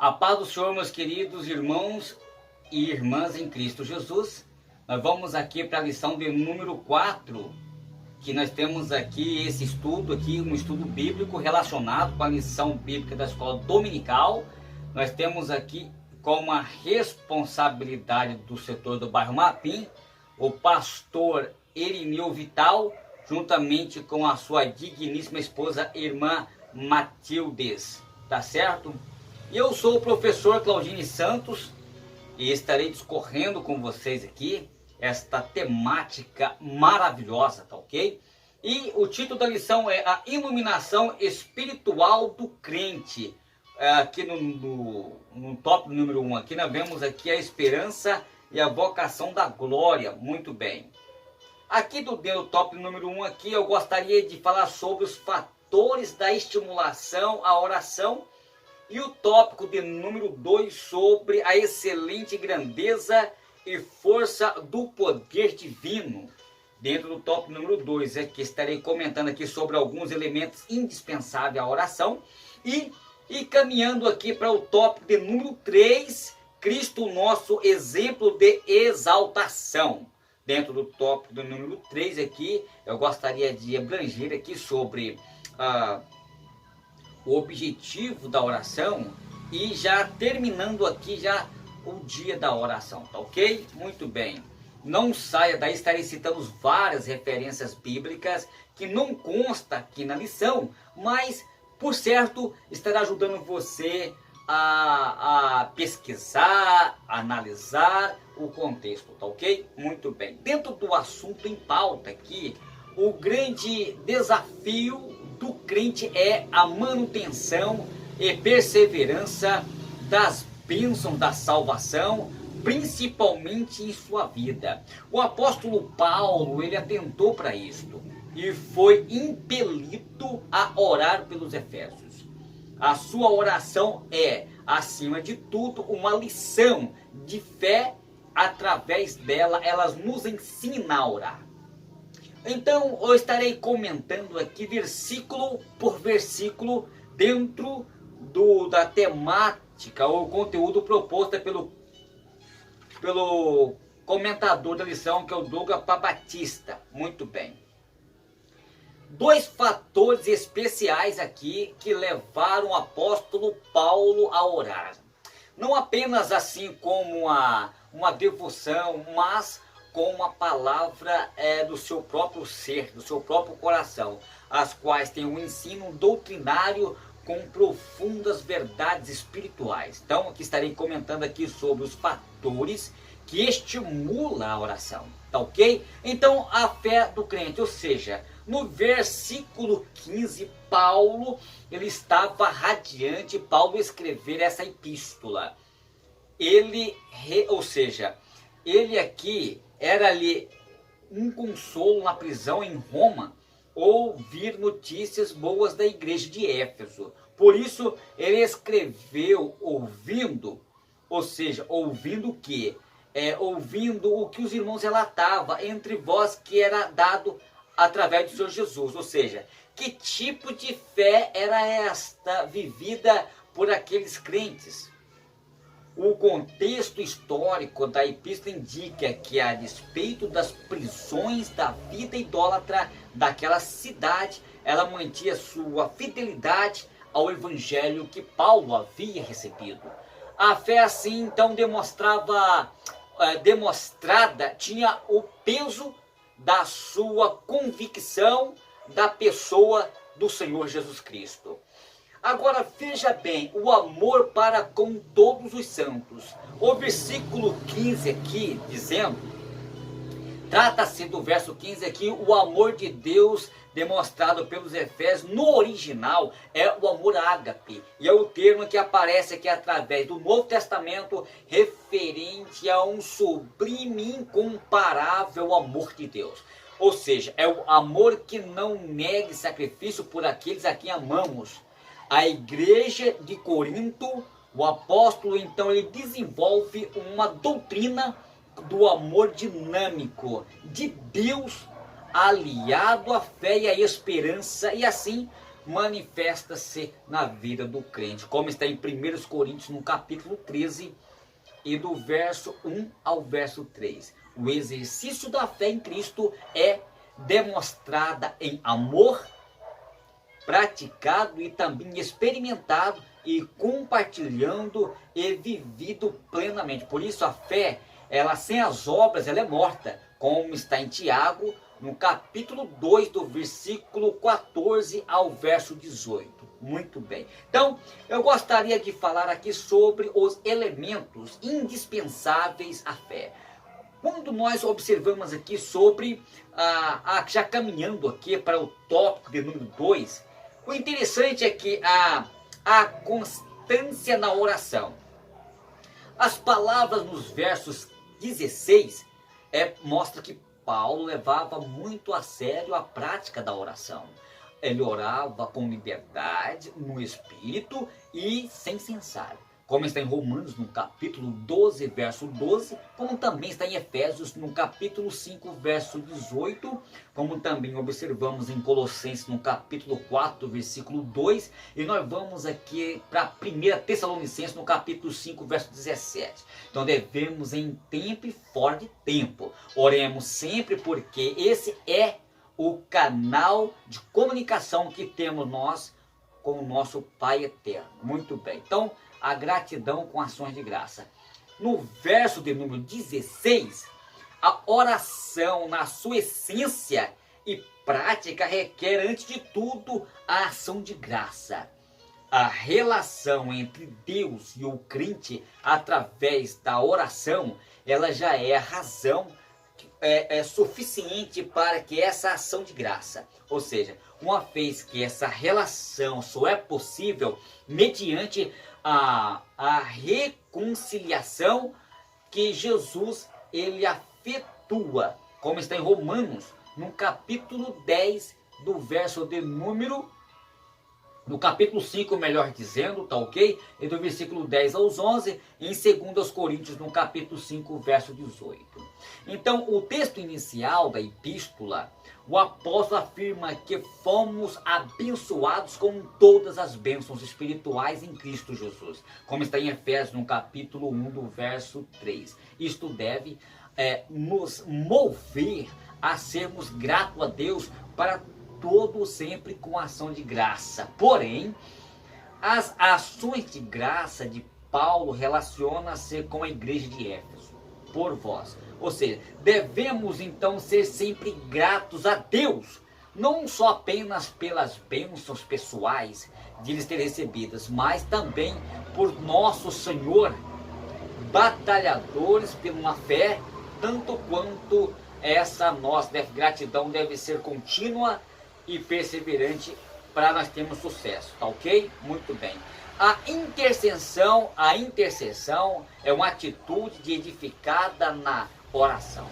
A paz do Senhor, meus queridos irmãos e irmãs em Cristo Jesus. Nós vamos aqui para a lição de número 4, que nós temos aqui esse estudo aqui, um estudo bíblico relacionado com a lição bíblica da escola dominical. Nós temos aqui como a responsabilidade do setor do bairro Mapim, o pastor Erineu Vital, juntamente com a sua digníssima esposa, irmã Matildes, tá certo? Eu sou o professor Claudine Santos e estarei discorrendo com vocês aqui esta temática maravilhosa, tá ok? E o título da lição é a iluminação espiritual do crente. Aqui no tópico número 1, aqui nós vemos aqui a esperança e a vocação da glória. Muito bem. Aqui do tópico número 1 aqui eu gostaria de falar sobre os fatores da estimulação à oração. E o tópico de número 2 sobre a excelente grandeza e força do poder divino. Dentro do tópico número 2 é que estarei comentando aqui sobre alguns elementos indispensáveis à oração. E caminhando aqui para o tópico de número 3, Cristo nosso exemplo de exaltação. Dentro do tópico do número 3 aqui, eu gostaria de abranger aqui sobre o objetivo da oração e já terminando aqui já o dia da oração, tá ok? Muito bem. Não saia daí, estarei citando várias referências bíblicas que não consta aqui na lição, mas por certo estará ajudando você a pesquisar, a analisar o contexto, tá ok? Muito bem. Dentro do assunto em pauta aqui, o grande desafio do crente é a manutenção e perseverança das bênçãos da salvação, principalmente em sua vida. O apóstolo Paulo, ele atentou para isto e foi impelido a orar pelos efésios. A sua oração é, acima de tudo, uma lição de fé. Através dela, elas nos ensinam a orar. Então, eu estarei comentando aqui versículo por versículo dentro da temática ou conteúdo proposta pelo comentador da lição, que é o Douglas Batista. Muito bem. Dois fatores especiais aqui que levaram o apóstolo Paulo a orar. Não apenas assim como uma devoção, mas com a palavra do seu próprio ser, do seu próprio coração, as quais têm um ensino doutrinário com profundas verdades espirituais. Então, aqui estarei comentando aqui sobre os fatores que estimulam a oração, tá ok? Então, a fé do crente, ou seja, no versículo 15, Paulo, ele estava radiante, Paulo escrever essa epístola. Ele aqui era ali um consolo na prisão em Roma, ouvir notícias boas da igreja de Éfeso. Por isso ele escreveu ouvindo, ou seja, ouvindo o quê? Ouvindo o que os irmãos relatavam entre vós que era dado através do Senhor Jesus. Ou seja, que tipo de fé era esta vivida por aqueles crentes? O contexto histórico da epístola indica que, a despeito das prisões da vida idólatra daquela cidade, ela mantinha sua fidelidade ao evangelho que Paulo havia recebido. A fé assim então tinha o peso da sua convicção da pessoa do Senhor Jesus Cristo. Agora veja bem, o amor para com todos os santos. O versículo 15 aqui, dizendo, trata-se do verso 15 aqui, o amor de Deus demonstrado pelos Efésios, no original, é o amor ágape. E é o termo que aparece aqui através do Novo Testamento, referente a um sublime, incomparável amor de Deus. Ou seja, é o amor que não nega sacrifício por aqueles a quem amamos. A igreja de Corinto, o apóstolo então ele desenvolve uma doutrina do amor dinâmico de Deus aliado à fé e à esperança, e assim manifesta-se na vida do crente, como está em 1 Coríntios, no capítulo 13, e do verso 1 ao verso 3. O exercício da fé em Cristo é demonstrada em amor, praticado e também experimentado e compartilhando e vivido plenamente. Por isso a fé, ela sem as obras, ela é morta, como está em Tiago, no capítulo 2, do versículo 14 ao verso 18. Muito bem. Então, eu gostaria de falar aqui sobre os elementos indispensáveis à fé. Quando nós observamos aqui sobre, já caminhando aqui para o tópico de número 2, o interessante é que a constância na oração. As palavras nos versos 16 mostra que Paulo levava muito a sério a prática da oração. Ele orava com liberdade, no espírito e sem cessar. Como está em Romanos, no capítulo 12, verso 12, como também está em Efésios, no capítulo 5, verso 18, como também observamos em Colossenses, no capítulo 4, versículo 2, e nós vamos aqui para 1 Tessalonicenses, no capítulo 5, verso 17. Então devemos em tempo e fora de tempo, oremos sempre, porque esse é o canal de comunicação que temos nós com o nosso Pai Eterno. Muito bem, então a gratidão com ações de graça. No verso de número 16, a oração na sua essência e prática requer antes de tudo a ação de graça. A relação entre Deus e o crente através da oração, ela já é a razão suficiente para que essa ação de graça, ou seja, uma vez que essa relação só é possível mediante a reconciliação que Jesus ele efetua, como está em Romanos, no capítulo 10, do verso de número, no capítulo 5, melhor dizendo, tá ok? E do versículo 10 aos 11, em 2 Coríntios, no capítulo 5, verso 18. Então, o texto inicial da epístola, o apóstolo afirma que fomos abençoados com todas as bênçãos espirituais em Cristo Jesus, como está em Efésios, no capítulo 1, do verso 3. Isto deve nos mover a sermos gratos a Deus para todo sempre com ação de graça. Porém, as ações de graça de Paulo relacionam-se com a igreja de Éfeso, por vós. Ou seja, devemos então ser sempre gratos a Deus, não só apenas pelas bênçãos pessoais de eles ter recebidas, mas também por nosso Senhor, batalhadores por uma fé, tanto quanto essa nossa gratidão deve ser contínua e perseverante para nós termos sucesso, tá ok? Muito bem. A intercessão é uma atitude edificada na oração.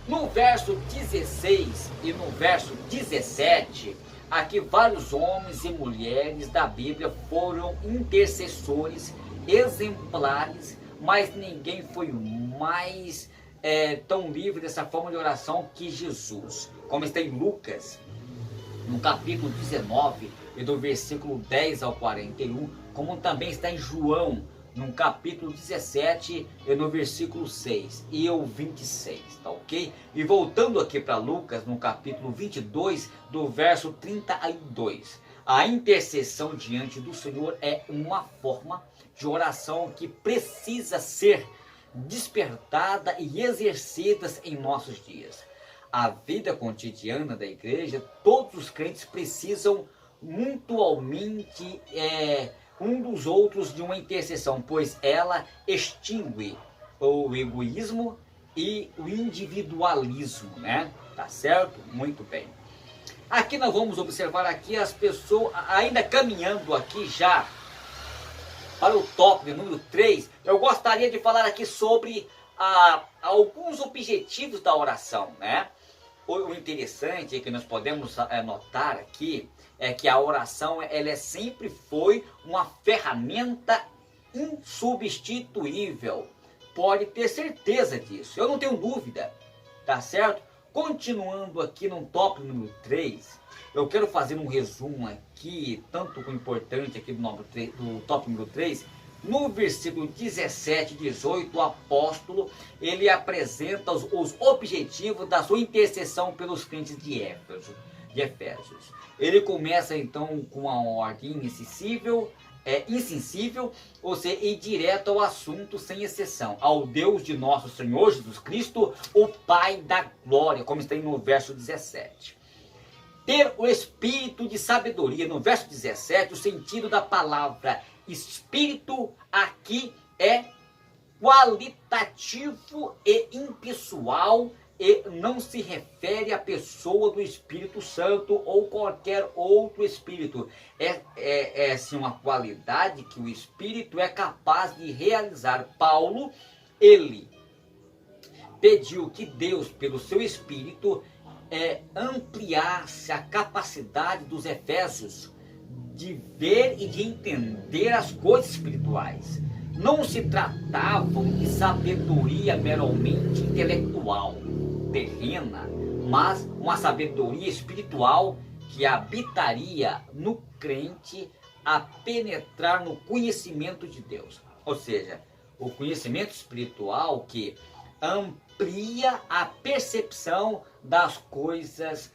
No verso 16 e no verso 17, aqui vários homens e mulheres da Bíblia foram intercessores exemplares, mas ninguém foi mais tão livre dessa forma de oração que Jesus. Como está em Lucas, no capítulo 19, e do versículo 10 ao 41, como também está em João, no capítulo 17, e no versículo 6 e o 26, tá ok? E voltando aqui para Lucas, no capítulo 22, do verso 32, a intercessão diante do Senhor é uma forma de oração que precisa ser despertada e exercida em nossos dias. A vida cotidiana da igreja, todos os crentes precisam mutualmente um dos outros de uma intercessão, pois ela extingue o egoísmo e o individualismo, né? Tá certo? Muito bem. Aqui nós vamos observar aqui as pessoas, ainda caminhando aqui já para o tópico número 3, eu gostaria de falar aqui sobre alguns objetivos da oração, né? O interessante é que nós podemos notar aqui é que a oração ela sempre foi uma ferramenta insubstituível. Pode ter certeza disso, eu não tenho dúvida, tá certo? Continuando aqui no tópico número 3, eu quero fazer um resumo aqui, tanto com importante aqui do tópico número 3. No versículo 17 e 18, o apóstolo, ele apresenta os objetivos da sua intercessão pelos crentes de Efésios. Ele começa então com uma ordem insensível, ou seja, e direto ao assunto sem exceção, ao Deus de nosso Senhor Jesus Cristo, o Pai da glória, como está aí no verso 17. Ter o espírito de sabedoria, no verso 17, o sentido da palavra espírito aqui é qualitativo e impessoal, e não se refere à pessoa do Espírito Santo ou qualquer outro espírito. É sim uma qualidade que o Espírito é capaz de realizar. Paulo, ele pediu que Deus, pelo seu Espírito, ampliasse a capacidade dos efésios de ver e de entender as coisas espirituais. Não se tratavam de sabedoria meramente intelectual, terrena, mas uma sabedoria espiritual que habitaria no crente a penetrar no conhecimento de Deus. Ou seja, o conhecimento espiritual que amplia a percepção das coisas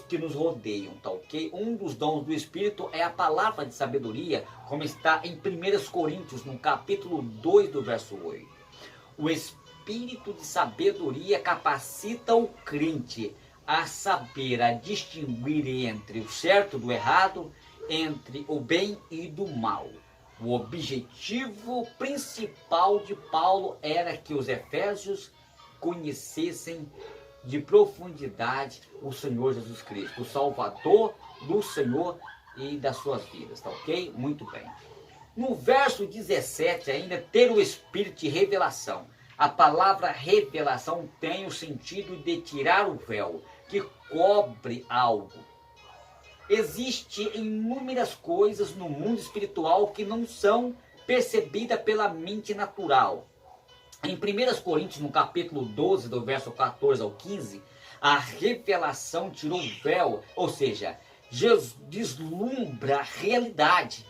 que nos rodeiam, tá ok? Um dos dons do Espírito é a palavra de sabedoria, como está em 1 Coríntios, no capítulo 2, do verso 8. O Espírito de sabedoria capacita o crente a saber, a distinguir entre o certo do errado, entre o bem e do mal. O objetivo principal de Paulo era que os efésios conhecessem de profundidade o Senhor Jesus Cristo, o Salvador do Senhor e das suas vidas, tá ok? Muito bem. No verso 17 ainda, ter o espírito de revelação. A palavra revelação tem o sentido de tirar o véu, que cobre algo. Existem inúmeras coisas no mundo espiritual que não são percebidas pela mente natural. Em 1 Coríntios, no capítulo 12, do verso 14 ao 15, a revelação tirou o véu, ou seja, Jesus deslumbra a realidade.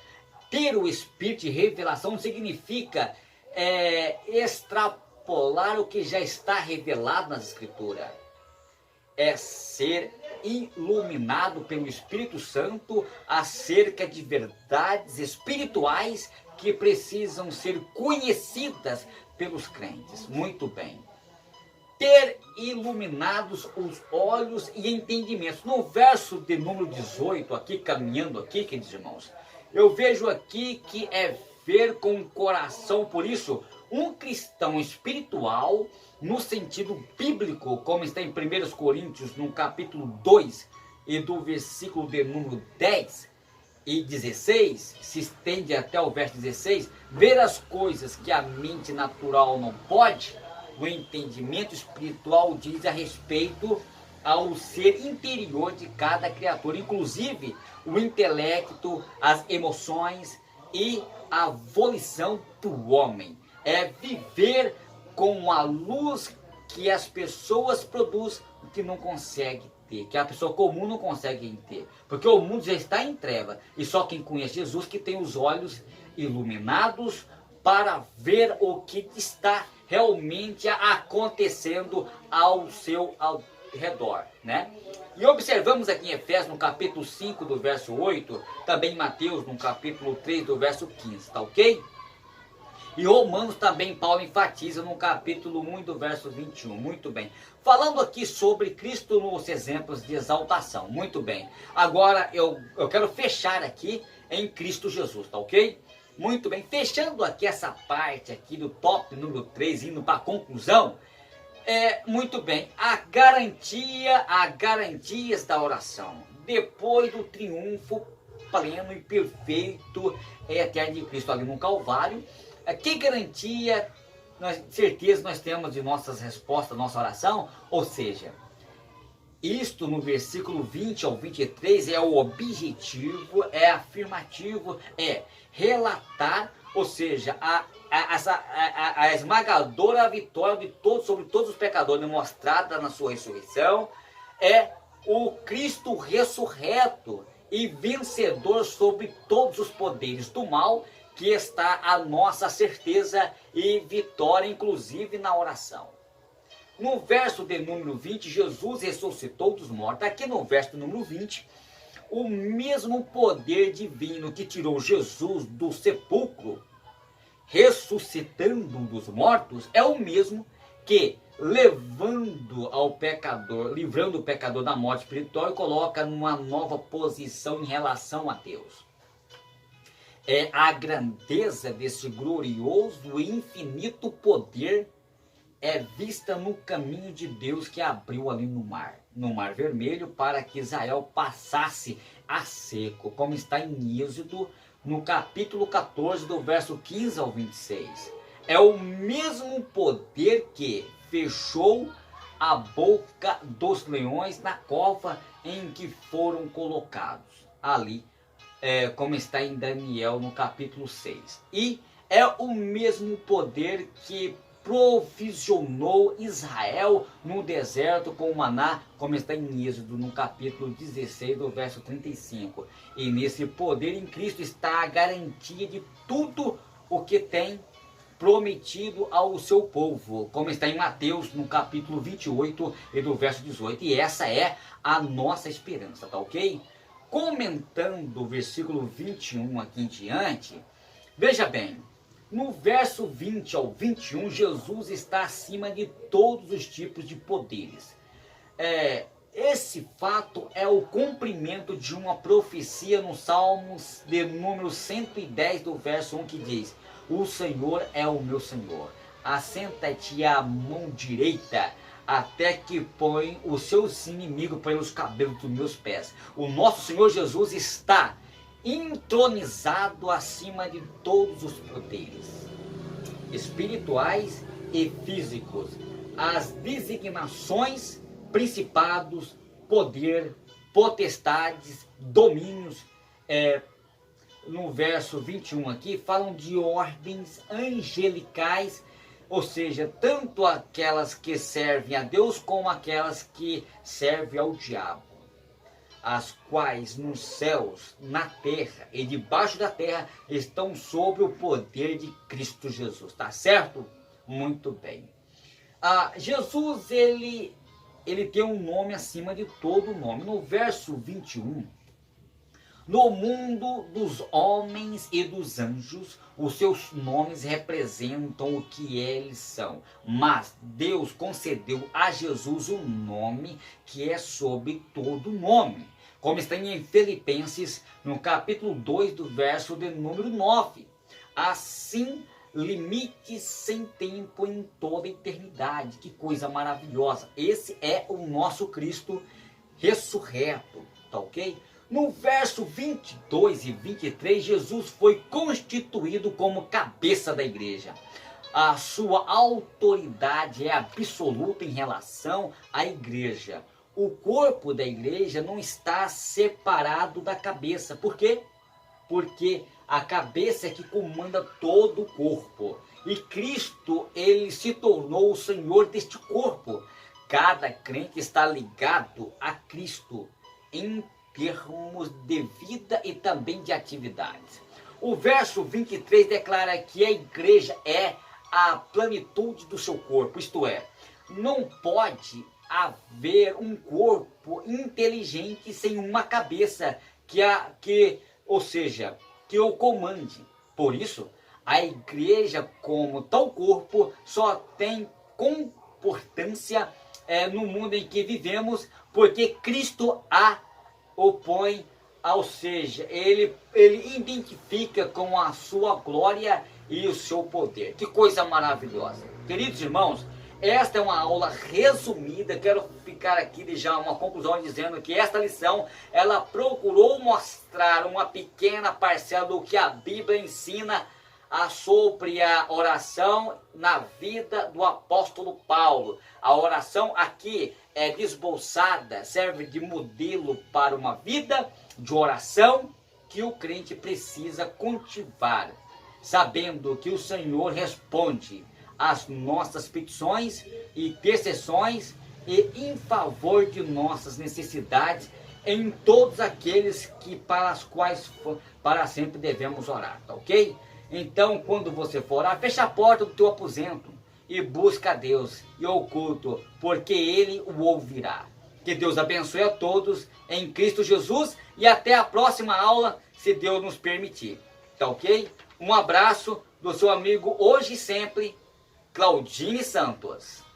Ter o espírito de revelação significa extrapolar o que já está revelado nas Escrituras. É ser iluminado pelo Espírito Santo acerca de verdades espirituais que precisam ser conhecidas pelos crentes. Muito bem. Ter iluminados os olhos e entendimentos. No verso de número 18, aqui, caminhando aqui, queridos irmãos, eu vejo aqui que é ver com o coração. Por isso, um cristão espiritual, no sentido bíblico, como está em 1 Coríntios, no capítulo 2, e do versículo de número 10 e 16, se estende até o verso 16, ver as coisas que a mente natural não pode, o entendimento espiritual diz a respeito ao ser interior de cada criatura, inclusive o intelecto, as emoções e a volição do homem. É viver com a luz que as pessoas produzem, que não consegue ter, que a pessoa comum não consegue ter, porque o mundo já está em treva, e só quem conhece Jesus que tem os olhos iluminados para ver o que está realmente acontecendo ao seu redor, né? E observamos aqui em Efésios, no capítulo 5, do verso 8, também em Mateus, no capítulo 3, do verso 15, tá ok? E Romanos também Paulo enfatiza no capítulo 1 do verso 21. Muito bem. Falando aqui sobre Cristo nos exemplos de exaltação. Muito bem. Agora eu quero fechar aqui em Cristo Jesus, tá ok? Muito bem. Fechando aqui essa parte aqui do tópico número 3, indo para a conclusão. Muito bem. Garantias da oração. Depois do triunfo pleno e perfeito eterno de Cristo ali no Calvário, que garantia, certeza nós temos de nossas respostas, nossa oração? Ou seja, isto no versículo 20 ao 23 é o objetivo, é afirmativo, é relatar ou seja, a esmagadora vitória de todos, sobre todos os pecadores demonstrada na sua ressurreição, é o Cristo ressurreto e vencedor sobre todos os poderes do mal, que está a nossa certeza e vitória, inclusive na oração. No verso de número 20, Jesus ressuscitou dos mortos. Aqui no verso de número 20, o mesmo poder divino que tirou Jesus do sepulcro, ressuscitando dos mortos, é o mesmo que, livrando o pecador da morte espiritual, e coloca numa nova posição em relação a Deus. É a grandeza desse glorioso e infinito poder é vista no caminho de Deus que abriu ali no Mar Vermelho, para que Israel passasse a seco, como está em Êxodo, no capítulo 14, do verso 15 ao 26. É o mesmo poder que fechou a boca dos leões na cova em que foram colocados. Ali, como está em Daniel, no capítulo 6. E é o mesmo poder que provisionou Israel no deserto com o maná, como está em Êxodo, no capítulo 16, do verso 35. E nesse poder em Cristo está a garantia de tudo o que tem prometido ao seu povo, como está em Mateus, no capítulo 28 e do verso 18. E essa é a nossa esperança, tá ok? Comentando o versículo 21 aqui em diante, veja bem, no verso 20 ao 21, Jesus está acima de todos os tipos de poderes. Esse fato é o cumprimento de uma profecia no Salmos de número 110, do verso 1, que diz: o Senhor é o meu Senhor, assenta-te à mão direita, até que põe os seus inimigos pelos cabelos dos meus pés. O nosso Senhor Jesus está entronizado acima de todos os poderes espirituais e físicos, as designações, principados, poder, potestades, domínios. No verso 21 aqui, falam de ordens angelicais, ou seja, tanto aquelas que servem a Deus como aquelas que servem ao diabo, as quais nos céus, na terra e debaixo da terra estão sob o poder de Cristo Jesus, tá certo? Muito bem. Jesus, ele tem um nome acima de todo nome. No verso 21, no mundo dos homens e dos anjos, os seus nomes representam o que eles são. Mas Deus concedeu a Jesus um nome que é sobre todo nome. Como está em Filipenses, no capítulo 2, do verso de número 9. Assim, limites sem tempo em toda a eternidade. Que coisa maravilhosa. Esse é o nosso Cristo ressurreto, tá ok? No verso 22 e 23, Jesus foi constituído como cabeça da igreja. A sua autoridade é absoluta em relação à igreja. O corpo da igreja não está separado da cabeça. Por quê? Porque a cabeça é que comanda todo o corpo. E Cristo, ele se tornou o Senhor deste corpo. Cada crente está ligado a Cristo em termos de vida e também de atividades. O verso 23 declara que a igreja é a plenitude do seu corpo, isto é, não pode haver um corpo inteligente sem uma cabeça que o comande. Por isso, a igreja como tal corpo só tem importância no mundo em que vivemos, porque Cristo a opõe, ou seja, ele identifica com a sua glória e o seu poder. Que coisa maravilhosa. Queridos irmãos, esta é uma aula resumida. Quero ficar aqui de já uma conclusão dizendo que esta lição, ela procurou mostrar uma pequena parcela do que a Bíblia ensina sobre a oração na vida do apóstolo Paulo. A oração aqui é desbolsada, serve de modelo para uma vida de oração que o crente precisa cultivar. sabendo que o Senhor responde às nossas petições e intercessões e em favor de nossas necessidades em todos aqueles que para as quais para sempre devemos orar, tá ok? Então, quando você for orar, fecha a porta do teu aposento e busca a Deus e oculto, porque Ele o ouvirá. Que Deus abençoe a todos em Cristo Jesus e até a próxima aula, se Deus nos permitir, tá ok? Um abraço do seu amigo hoje e sempre, Claudine Santos.